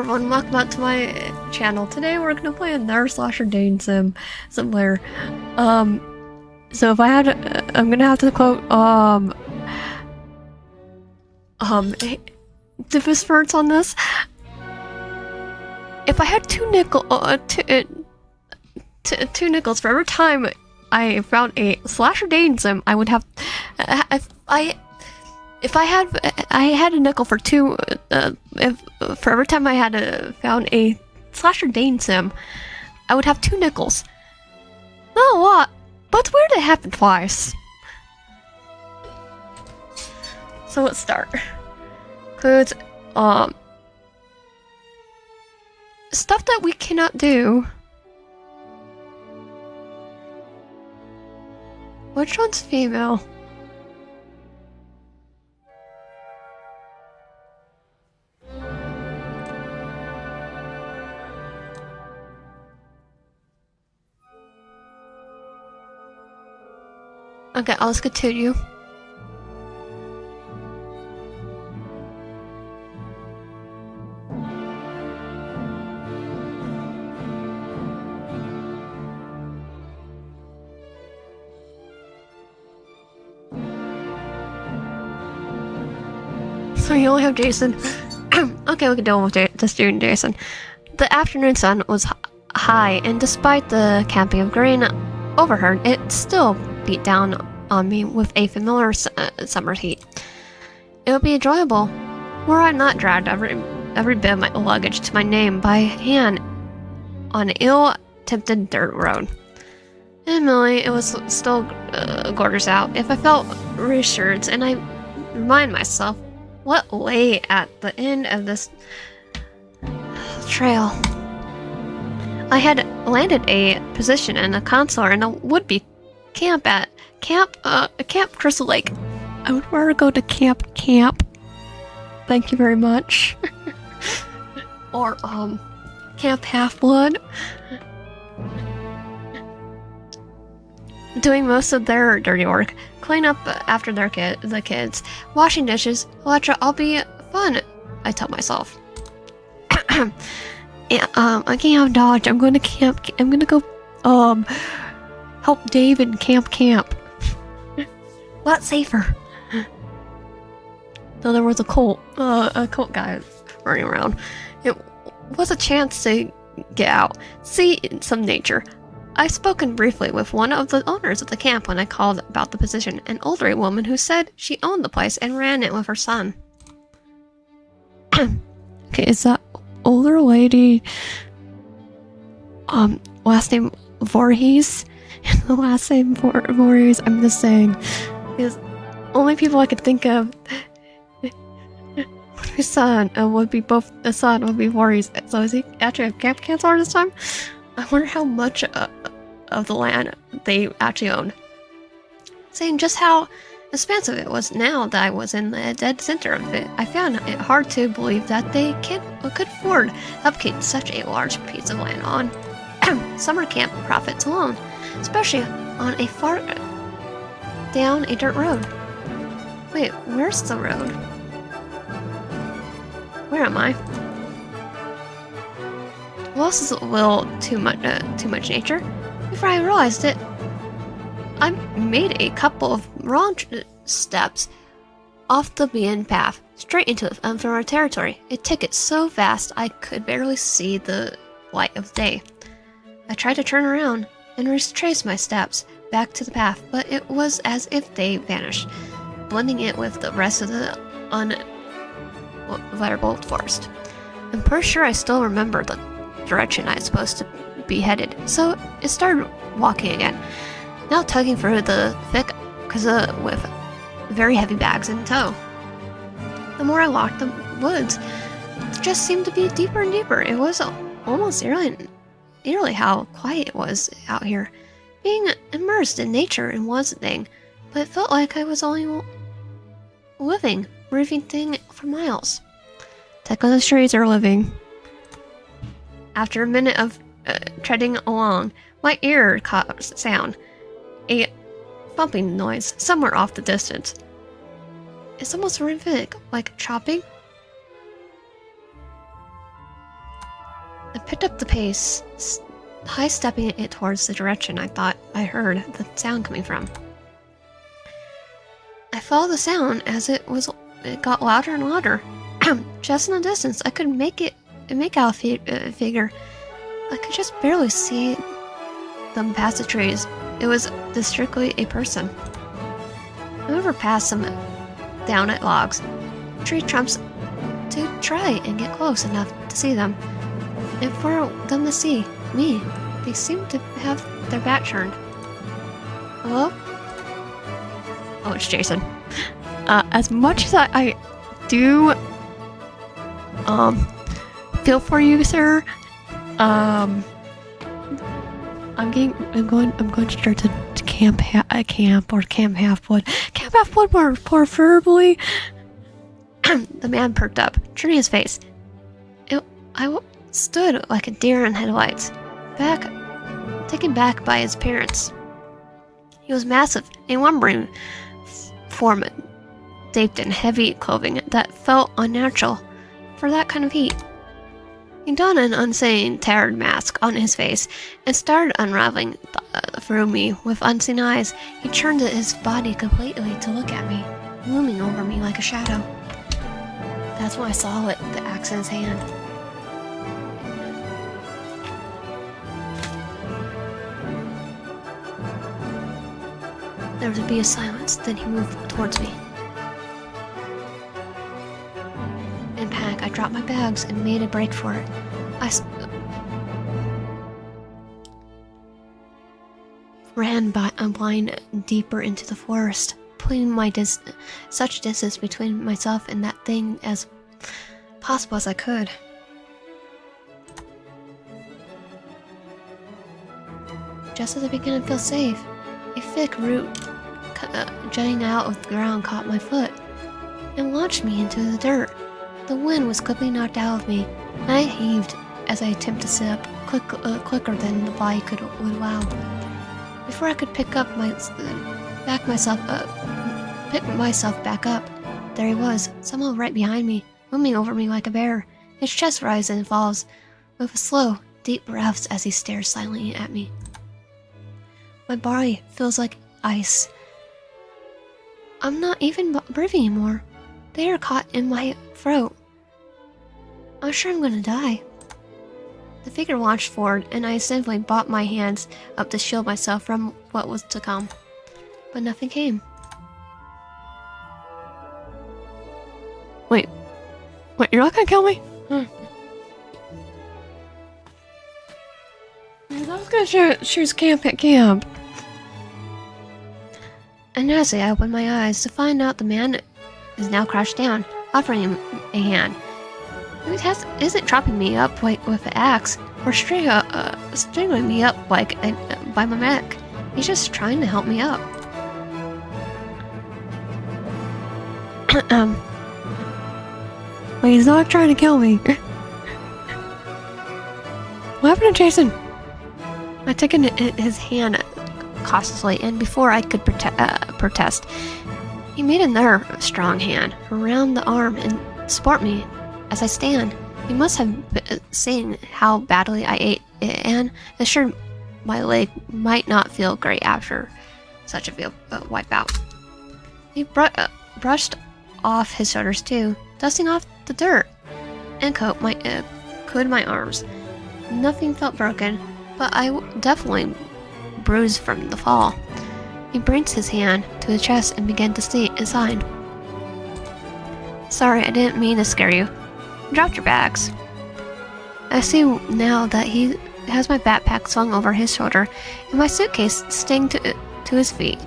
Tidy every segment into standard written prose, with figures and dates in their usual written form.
everyone, welcome back to my channel. Today we're gonna play another slasher dating simulator. So if I had I'm gonna have to quote, the spurts on this. If I had two nickels for every time I found a slasher dating sim, I would have, if I had a nickel for for every time I had found a slasher dating sim, I would have 2 nickels. Not a lot, but it's weird it happened twice. So let's start. Includes stuff that we cannot do. Which one's female? Okay, let's continue. So you only have Jason. Okay, we can deal with the student Jason. The afternoon sun was high, and despite the camping of grain overheard, it still beat down on me with a familiar summer heat. It would be enjoyable were I not dragged every bit of my luggage to my name by hand on an ill-tempted dirt road. Admittedly, it was still gorgeous out. If I felt reassured, and I remind myself what lay at the end of this trail. I had landed a position in a consular in a would-be camp at Camp Crystal Lake. I would rather go to Camp. Thank you very much. Or Camp Half-Blood. Doing most of their dirty work, clean up after the kids, washing dishes, etc. I'll be fun, I tell myself. Yeah, I can't have Dodge. I'm going to camp. I'm going to go help Dave in camp. Lot safer. Though there was a cult guy running around. It was a chance to get out, see some nature. I spoken briefly with one of the owners of the camp when I called about the position, an older woman who said she owned the place and ran it with her son. Okay, is that older lady last name Voorhees? The last name Voorhees, I'm just saying, because only people I could think of would be son, would be both the son would be Voorhees. So is he actually a camp counselor this time? I wonder how much of the land they actually owned. Saying just how expansive it was now that I was in the dead center of it, I found it hard to believe that they could afford upkeep such a large piece of land on summer camp profits alone, especially on a far down a dirt road. Wait, where's the road? Where am I? Well, this is a little too much nature. Before I realized it, I made a couple of wrong steps off the beaten path, straight into unfamiliar territory. It took it so fast I could barely see the light of day. I tried to turn around and retrace my steps back to the path, but it was as if they vanished, blending it with the rest of the unviable forest. I'm pretty sure I still remember the direction I was supposed to be headed, so it started walking again, now tugging through the thick with very heavy bags in tow. The more I walked, the woods just seemed to be deeper and deeper. It was almost eerily how quiet it was out here. Being immersed in nature and was a thing, but it felt like I was only living, breathing thing for miles. Tech on the streets are living. After a minute of treading along, my ear caught a sound. A bumping noise somewhere off the distance. It's almost rhythmic, like chopping. picked up the pace, high-stepping it towards the direction I thought I heard the sound coming from. I followed the sound as it got louder and louder. Just in the distance, I could make out a figure. I could just barely see them past the trees. It was distinctly a person. I moved past some down at logs, tree trunks, to try and get close enough to see them. And for them to see me, they seemed to have their back turned. Hello? Oh, it's Jason. As much as I do feel for you, sir, I'm going to start to camp halfwood. Camp halfwood more preferably. The man perked up, turning his face. I stood like a deer in headlights, taken back by his appearance. He was massive and lumbering form, draped in heavy clothing that felt unnatural for that kind of heat. He donned an unseen, tired mask on his face and started unraveling through me with unseen eyes. He turned his body completely to look at me, looming over me like a shadow. That's when I saw it, the axe in his hand. There would be a silence, then he moved towards me. In panic, I dropped my bags and made a break for it. I ran blind deeper into the forest, putting such distance between myself and that thing as possible as I could. Just as I began to feel safe, a thick root jutting out of the ground caught my foot and launched me into the dirt. The wind was quickly knocked out of me, and I heaved as I attempted to sit up quicker than the body would allow. Before I could pick myself back up, there he was, somehow right behind me, looming over me like a bear. His chest rises and falls with slow, deep breaths as he stares silently at me. My body feels like ice. I'm not even breathing anymore. The air caught in my throat. I'm sure I'm gonna die. The figure launched forward, and I simply brought my hands up to shield myself from what was to come. But nothing came. Wait, you're not gonna kill me? I was gonna choose camp at camp. And as I opened my eyes to find out the man is now crouched down, offering him a hand. He isn't chopping me up with an axe or strangling me up by my neck. He's just trying to help me up. Wait, he's not trying to kill me. What happened to Jason? I took his hand cautiously, and before I could protest, he made another strong hand around the arm and support me as I stand. He must have seen how badly I ate it and assured my leg might not feel great after such a wipeout. He brushed off his shoulders too, dusting off the dirt, and coat my arms. Nothing felt broken, but I definitely bruised from the fall. He brings his hand to his chest and began to sign. Sorry, I didn't mean to scare you. Drop your bags. I see now that he has my backpack slung over his shoulder and my suitcase sting to his feet.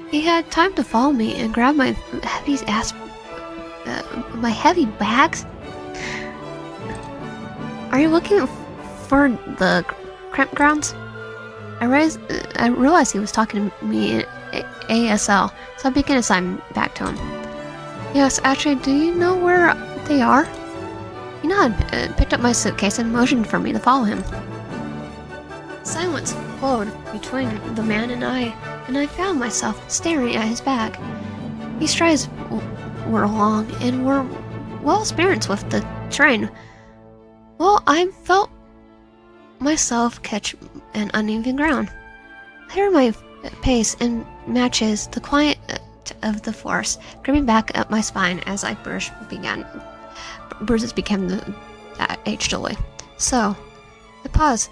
He had time to follow me and grab my heavy bags. Are you looking for the campgrounds? I realized he was talking to me in ASL, so I began to sign back to him. Yes, actually, do you know where they are? He nodded, picked up my suitcase, and motioned for me to follow him. Silence flowed between the man and I found myself staring at his bag. His strides were long and were well experienced with the terrain. Well, I felt myself catch an uneven ground. I hear my pace and matches the quiet of the forest creeping back up my spine as I bruises began the aged away. So, I pause,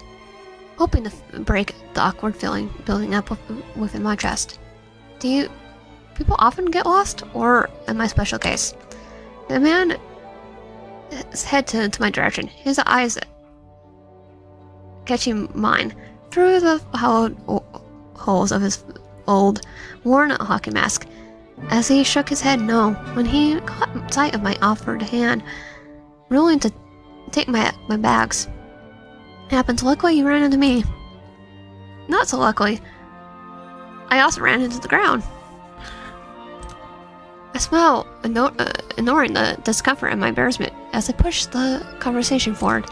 hoping to break the awkward feeling building up within my chest. Do people often get lost, or am I a special case? The man head to my direction, his eyes catching mine through the hollowed holes of his old, worn hockey mask. As he shook his head no, when he caught sight of my offered hand, willing to take my bags. Happened luckily he ran into me. Not so luckily, I also ran into the ground. I smile, ignoring the discomfort and my embarrassment as I push the conversation forward.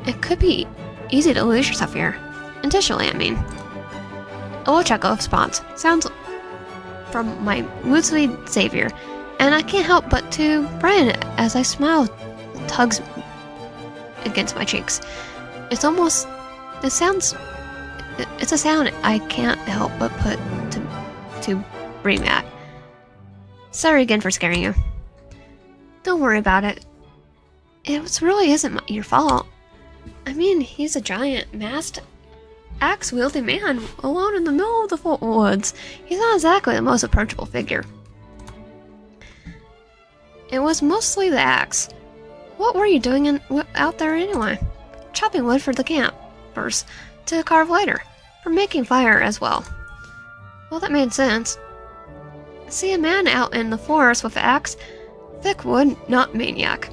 It could be easy to lose yourself here. Intentionally, I mean. A little chuckle of response sounds from my would-be savior, and I can't help but to brighten as I smile tugs against my cheeks. It's a sound I can't help but put to breathe at. Sorry again for scaring you. Don't worry about it. It really isn't your fault. I mean, he's a giant, masked, axe-wielding man alone in the middle of the woods. He's not exactly the most approachable figure. It was mostly the axe. What were you doing out there anyway? Chopping wood for the campers to carve later, for making fire as well. Well, that made sense. See a man out in the forest with an axe? Thick wood, not maniac.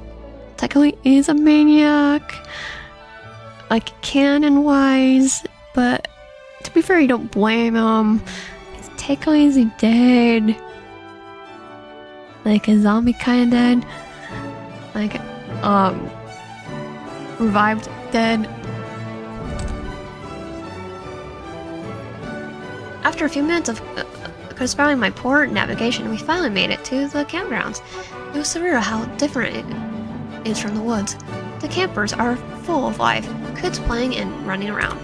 Technically, is a maniac. Like, canon-wise, but to be fair, you don't blame him. Technically, is he dead? Like a zombie kind of dead? Like, revived dead? After a few minutes of conspiring my poor navigation, we finally made it to the campgrounds. It was surreal how different it is from the woods. The campers are full of life, kids playing and running around.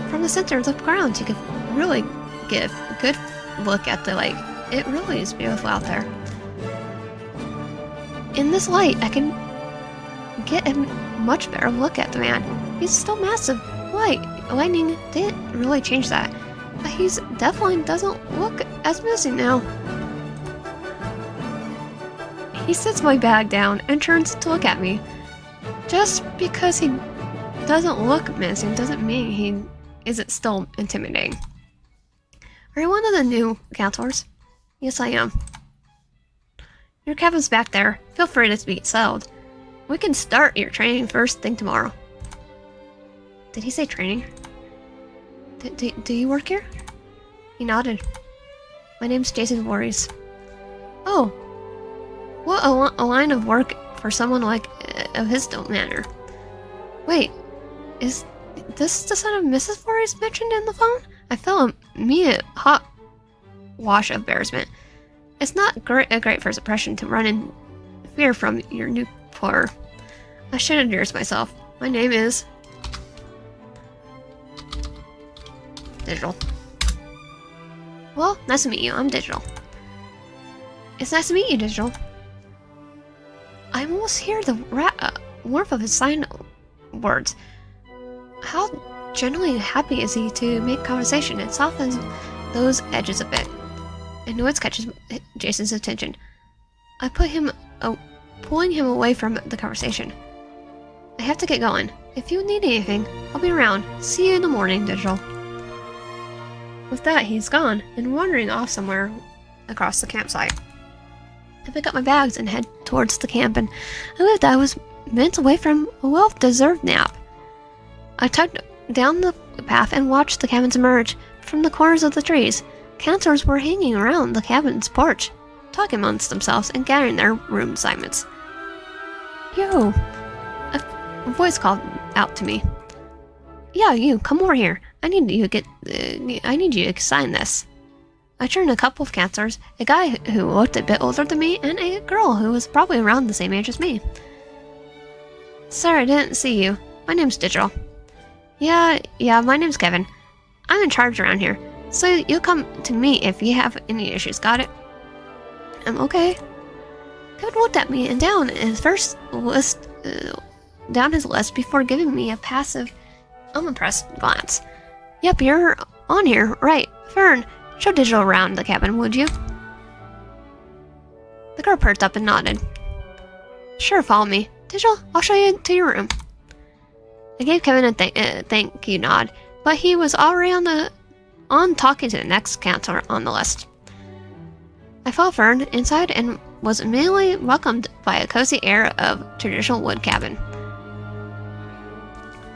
From the center of the grounds, you can really get a good look at the lake. It really is beautiful out there. In this light, I can get a much better look at the man. He's still massive. Lightning didn't really change that. But he definitely doesn't look as missing now. He sets my bag down and turns to look at me. Just because he doesn't look missing doesn't mean he isn't still intimidating. Are you one of the new counselors? Yes, I am. Your cabin's back there. Feel free to be settled. We can start your training first thing tomorrow. Did he say training? Do you work here? He nodded. My name's Jason Voorhees. Oh, what a line of work for someone like of his manner. Wait, is this the son of Mrs. Voorhees mentioned in the phone? I felt an immediate hot wash of embarrassment. It's not a great first impression to run in fear from your new employer. I should introduce myself. My name is Digital. Well, nice to meet you. I'm Digital. It's nice to meet you, Digital. I almost hear the warmth of his sign words. How genuinely happy is he to make conversation and softens those edges a bit. I know it catches Jason's attention. I pulling him away from the conversation. I have to get going. If you need anything, I'll be around. See you in the morning, Digital. With that, he's gone and wandering off somewhere across the campsite. I pick up my bags and head towards the camp, and I believed I was minutes away from a well-deserved nap. I tugged down the path and watched the cabins emerge from the corners of the trees. Counselors were hanging around the cabin's porch, talking amongst themselves and gathering their room assignments. Yo! A voice called out to me. Yeah, you, come over here. I need you to sign this. I turned to a couple of counselors, a guy who looked a bit older than me, and a girl who was probably around the same age as me. Sorry, I didn't see you. My name's Digital. Yeah, my name's Kevin. I'm in charge around here, so you'll come to me if you have any issues, got it? Okay. Kevin looked at me and down his list before giving me a passive, unimpressed glance. Yep, you're on here, right. Fern, show Digital around the cabin, would you? The girl perked up and nodded. Sure, follow me. Digital, I'll show you to your room. I gave Kevin a thank you nod, but he was already on talking to the next counselor on the list. I followed Fern inside and was immediately welcomed by a cozy air of traditional wood cabin.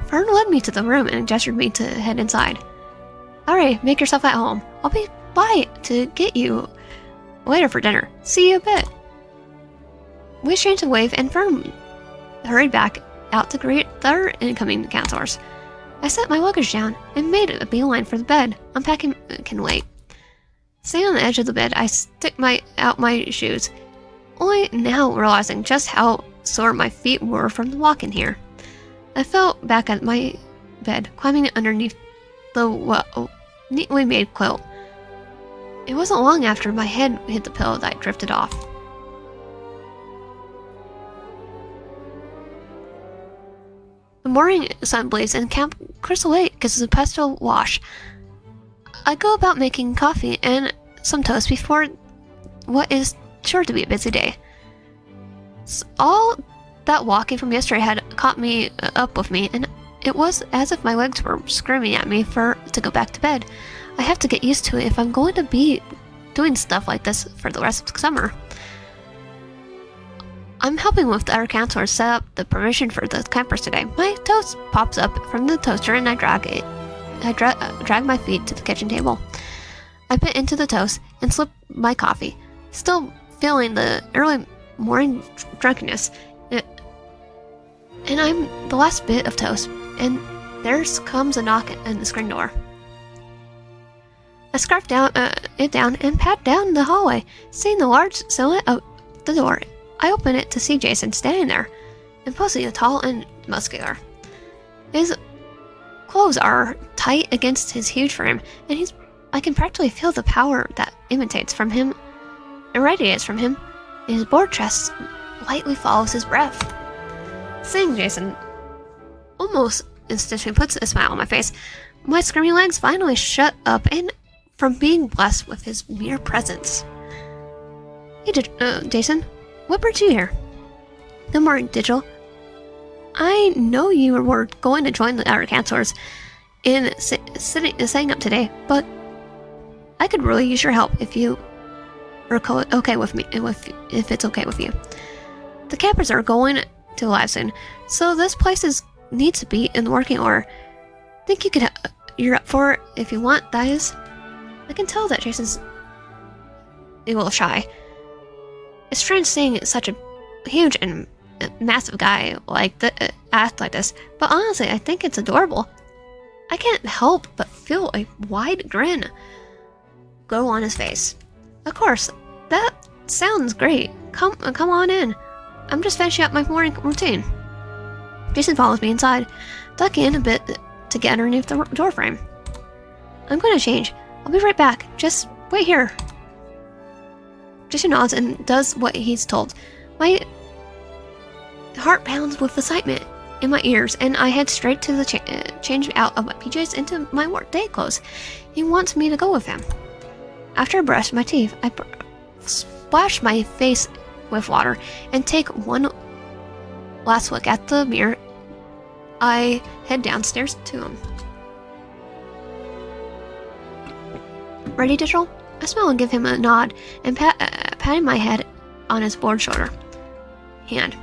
Fern led me to the room and gestured me to head inside. Alright, make yourself at home. I'll be by to get you later for dinner. See you a bit. We exchanged a wave and Fern hurried back out to greet their incoming counselors. I set my luggage down and made a beeline for the bed. Unpacking can wait. Sitting on the edge of the bed, I stick out my shoes, only now realizing just how sore my feet were from walking here. I fell back at my bed, climbing underneath the neatly made quilt. It wasn't long after my head hit the pillow that I drifted off. The morning sun blazed in Camp Crystal Lake is a pastel wash. I go about making coffee and some toast before what is sure to be a busy day. All that walking from yesterday had caught me up with me, and it was as if my legs were screaming at me to go back to bed. I have to get used to it if I'm going to be doing stuff like this for the rest of the summer. I'm helping with our counselors set up the provision for the campers today. My toast pops up from the toaster and I drag my feet to the kitchen table. I bit into the toast and slip my coffee, still feeling the early morning drunkenness. And I'm the last bit of toast, and there comes a knock at the screen door. I scarfed it down and pat down the hallway, seeing the large silhouette of the door. I open it to see Jason standing there, imposingly tall and muscular. His clothes are tight against his huge frame, and I can practically feel the power that irradiates from him. His broad chest lightly follows his breath. Seeing Jason almost instantly puts a smile on my face. My screaming legs finally shut up and from being blessed with his mere presence. Hey, Jason, what brought you here? Good morning, Digital. I know you were going to join our counselors in setting up today, but I could really use your help if you are okay with me, if it's okay with you. The campers are going to live soon, so this place needs to be in working order. Think you're up for it if you want, that is. I can tell that Jason's a little shy. It's strange seeing such a huge and massive guy act like this, but honestly, I think it's adorable. I can't help but feel a wide grin glow on his face. Of course, that sounds great. Come on in. I'm just finishing up my morning routine. Jason follows me inside, ducking in a bit to get underneath the door frame. I'm going to change. I'll be right back. Just wait here. Jason nods and does what he's told. My heart pounds with excitement in my ears, and I head straight to the change out of my PJs into my workday clothes. He wants me to go with him. After I brush my teeth, I splash my face with water and take one last look at the mirror. I head downstairs to him. Ready, Digital? I smile and give him a nod and patting my head on his broad hand.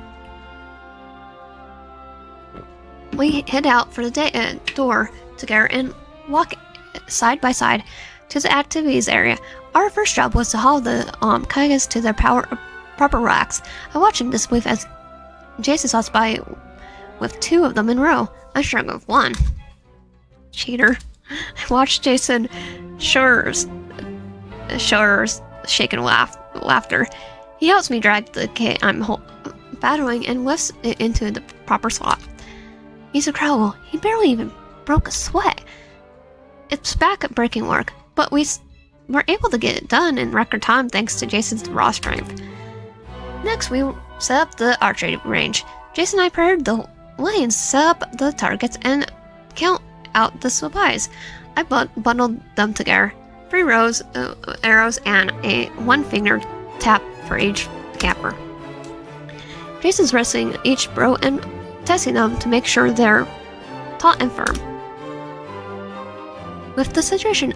We head out for the door together and walk side by side to the activities area. Our first job was to haul the kayaks to their proper racks. I watched him disbelief as Jason sauced by with two of them in a row. I struggled with one. Cheater. I watched Jason shoulders shaking laughter. He helps me drag the kit I'm battling and lifts it into the proper slot. He's incredible. He barely even broke a sweat. It's back-breaking work, but we were able to get it done in record time thanks to Jason's raw strength. Next, we set up the archery range. Jason and I prepared the lanes, set up the targets, and count out the supplies. I bundled them together. 3 rows of arrows and a 1-finger tap for each camper. Jason's resting each row and testing them to make sure they're taut and firm. With the situation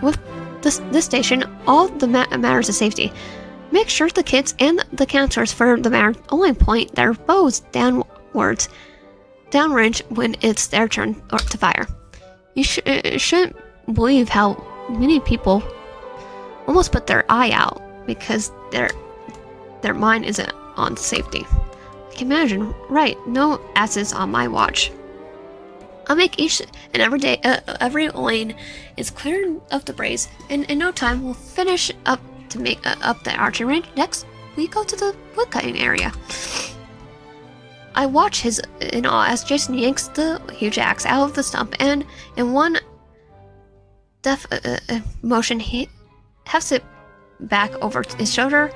with this station, all the matters of safety. Make sure the kids and the counselors, for the matter, only point their bows downrange when it's their turn to fire. You shouldn't believe how many people almost put their eye out because their mind isn't on safety. I can imagine, right? No asses on my watch. I'll make each and every lane is clear of debris, and in no time we'll finish up to make up the archery range. Next, we go to the woodcutting area. I watch in awe as Jason yanks the huge axe out of the stump, and in one deft motion, he hefts it back over his shoulder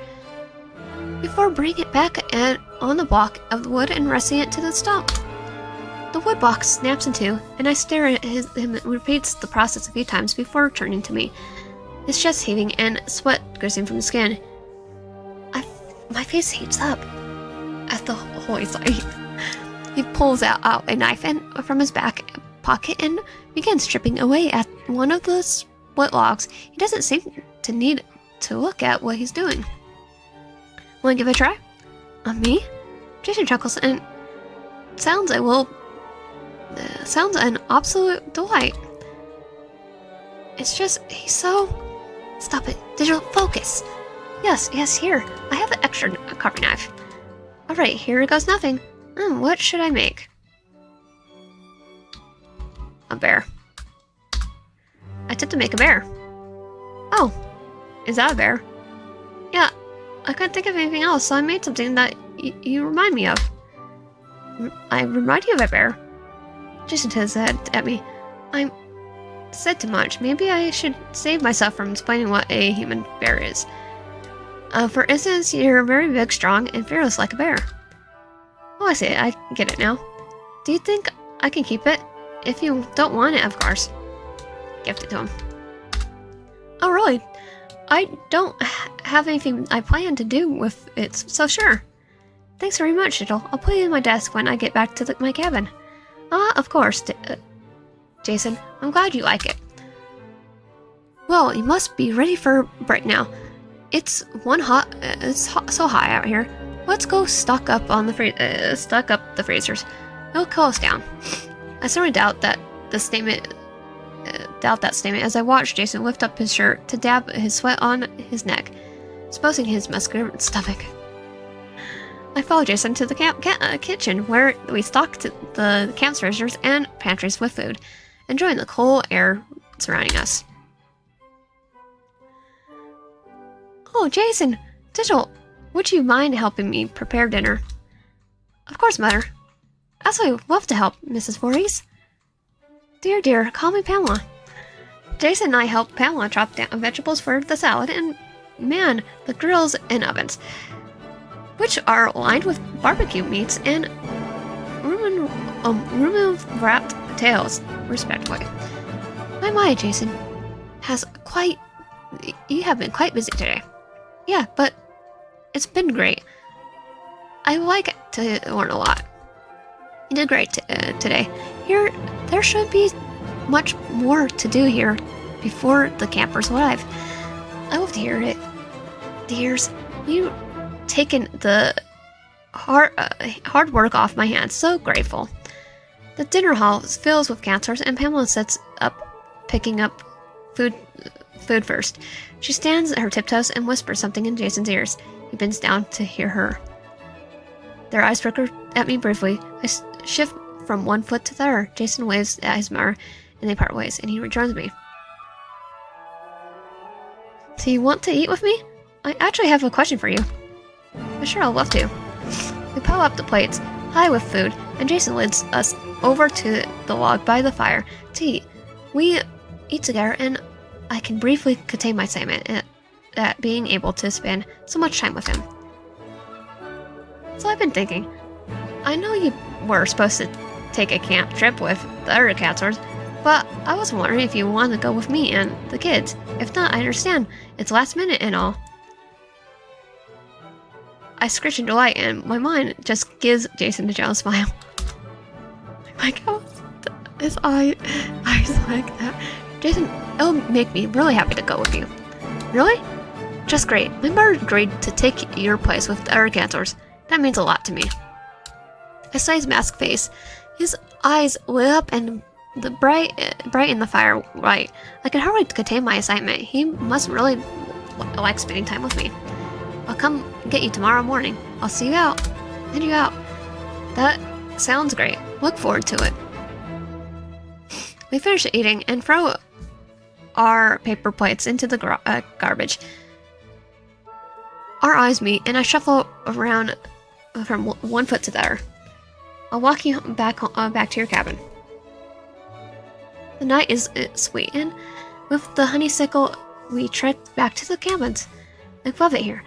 before bringing it back and on the block of wood and resting it to the stump. The wood block snaps in two, and I stare at him and repeats the process a few times before turning to me, his chest heaving and sweat gushing from the skin. My face heats up at the holy sight. He pulls out a knife from his back pocket and begins chipping away at one of the split logs. He doesn't seem to need to look at what he's doing. Want to give it a try? Me? Jason chuckles and sounds an absolute delight. It's just, he's so... Stop it. Digital, focus. Yes, here. I have an extra carving knife. Alright, here goes nothing. What should I make? A bear. I attempt to make a bear. Oh, is that a bear? Yeah, I couldn't think of anything else, so I made something that you remind me of. I remind you of a bear? Jason turns his head at me. I said too much. Maybe I should save myself from explaining what a human bear is. For instance, you're very big, strong, and fearless like a bear. Oh, I see it. I get it now. Do you think I can keep it? If you don't want it, of course. Gift it to him. Oh, really? I don't have anything I plan to do with it, so sure. Thanks very much, Digital. I'll put it in my desk when I get back to my cabin. Of course, Jason. I'm glad you like it. Well, you must be ready for break now. It's so hot out here. Let's go stock up the freezers. It'll cool us down. I certainly doubt that statement as I watched Jason lift up his shirt to dab his sweat on his neck, exposing his muscular stomach. I followed Jason to the kitchen, where we stocked the camp freezers and pantries with food, enjoying the cool air surrounding us. Oh, Jason! Digital, would you mind helping me prepare dinner? Of course, Mother. Absolutely love to help, Mrs. Voorhees. Dear, call me Pamela. Jason and I helped Pamela chop down vegetables for the salad, and man, the grills and ovens, which are lined with barbecue meats and rumen-wrapped potatoes, respectively. My, Jason, you have been quite busy today. Yeah, but it's been great. I like to learn a lot. You did great today. There should be much more to do here before the campers arrive. I love to hear it. Dears, you taken the hard work off my hands. So grateful. The dinner hall fills with counselors, and Pamela sits up, picking up food first. She stands at her tiptoes and whispers something in Jason's ears. He bends down to hear her. Their eyes flicker at me briefly. I shift from one foot to the other. Jason waves at his mother, and they part ways, and he rejoins me. Do you want to eat with me? I actually have a question for you. Sure, I'll love to. We pile up the plates, high with food, and Jason leads us over to the log by the fire to eat. We eat together, and I can briefly contain my excitement at being able to spend so much time with him. So I've been thinking, I know you were supposed to take a camp trip with the other counselors, but I was wondering if you wanted to go with me and the kids. If not, I understand. It's last minute and all. I screech in delight, and my mind just gives Jason a jealous smile. Like, oh, his eyes like that. Jason, it'll make me really happy to go with you. Really? Just great. My mother agreed to take your place with the other counselors. That means a lot to me. I saw his masked face. His eyes lit up and the bright in the firelight. I could hardly contain my excitement. He must really like spending time with me. I'll come get you tomorrow morning. I'll see you out. Head you out. That sounds great. Look forward to it. We finish eating and throw our paper plates into the garbage. Our eyes meet, and I shuffle around from one foot to the other. I'll walk you back to your cabin. The night is sweet, and with the honeysuckle, we trek back to the cabins. I love it here.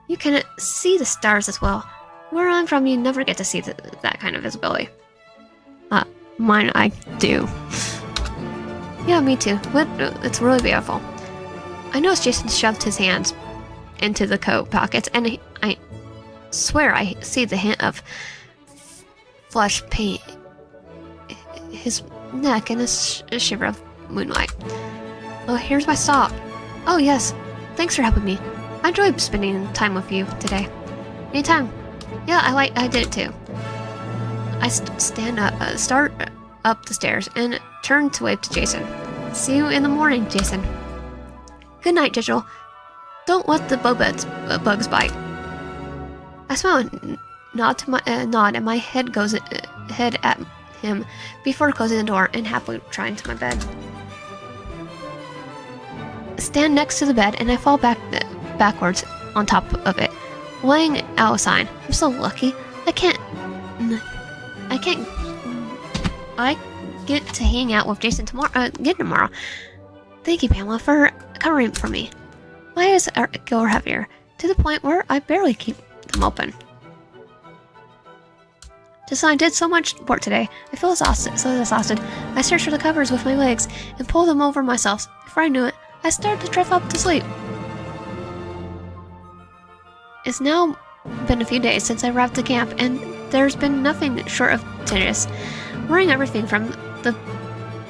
You can see the stars as well. Where I'm from, you never get to see that kind of visibility. Mine, I do. Yeah, me too. It's really beautiful. I noticed Jason shoved his hands into the coat pockets, and I swear I see the hint of flesh paint his neck and a shiver of moonlight. Oh, here's my stop. Oh yes, thanks for helping me. I enjoyed spending time with you today. Anytime. Yeah, I did it too. I start up the stairs and turn to wave to Jason. See you in the morning, Jason. Good night, Digital. Don't let the bugs bite. I smile and nod and my head goes at him before closing the door and halfway trying to my bed. I stand next to the bed and I fall backwards on top of it, laying out a sign. I'm so lucky. I get to hang out with Jason tomorrow. Thank you, Pamela, for covering for me. My eyes are heavier, to the point where I barely keep them open. Just I did so much work today. I feel exhausted. I search for the covers with my legs and pull them over myself. Before I knew it, I started to drift off to sleep. It's now been a few days since I arrived at camp, and there's been nothing short of tedious. Wearing everything from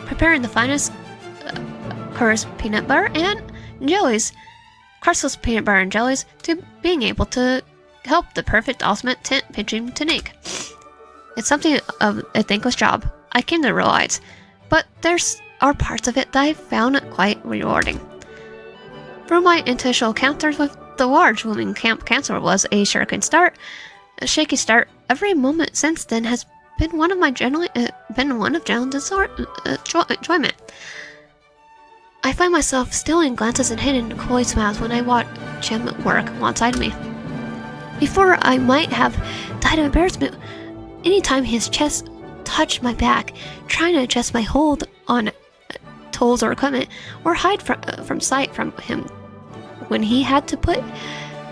preparing the finest Curry's peanut butter and jellies, crustless peanut butter and jellies, to being able to help the perfect ultimate tent pitching technique. It's something of a thankless job, I came to realize, but there are parts of it that I found quite rewarding. Through my initial encounters with the large looming camp counselor was a shaky start. Every moment since then has been one of enjoyment. I find myself stealing glances and hidden coy smiles when I watch him work alongside me. Before, I might have died of embarrassment anytime his chest touched my back, trying to adjust my hold on tools or equipment, or hide from sight from him when he had to put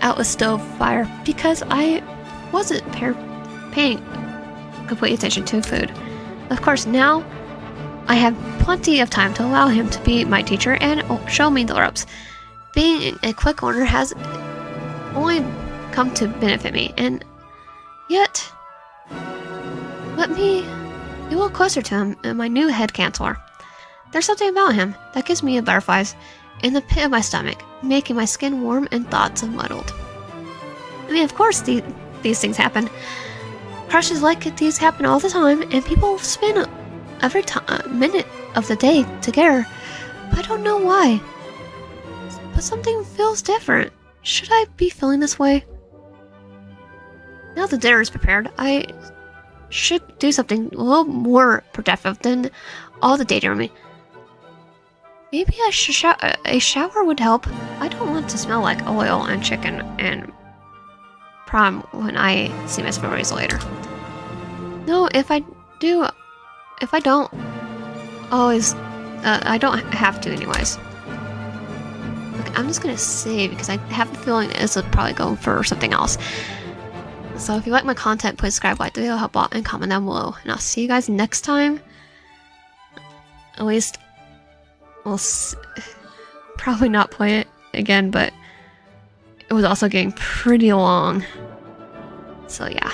out a stove fire because I wasn't paying complete attention to food. Of course, now I have plenty of time to allow him to be my teacher and show me the ropes. Being a quick learner has only come to benefit me, and yet let me be a little closer to him and my new head counselor. There's something about him that gives me butterflies in the pit of my stomach, making my skin warm and thoughts muddled. I mean, of course these things happen. Crushes like these happen all the time, and people spend every minute of the day together, but I don't know why. But something feels different. Should I be feeling this way? Now the dinner is prepared, I should do something a little more productive than all the daydreaming. Maybe a shower would help. I don't want to smell like oil and chicken and prom when I see my memories later. No, if I do, if I don't always, I don't have to anyways. Look, I'm just gonna save because I have a feeling this would probably go for something else. So if you like my content, please subscribe, like the video, help out, and comment down below. And I'll see you guys next time. At least, we'll probably not play it again, but it was also getting pretty long. So yeah.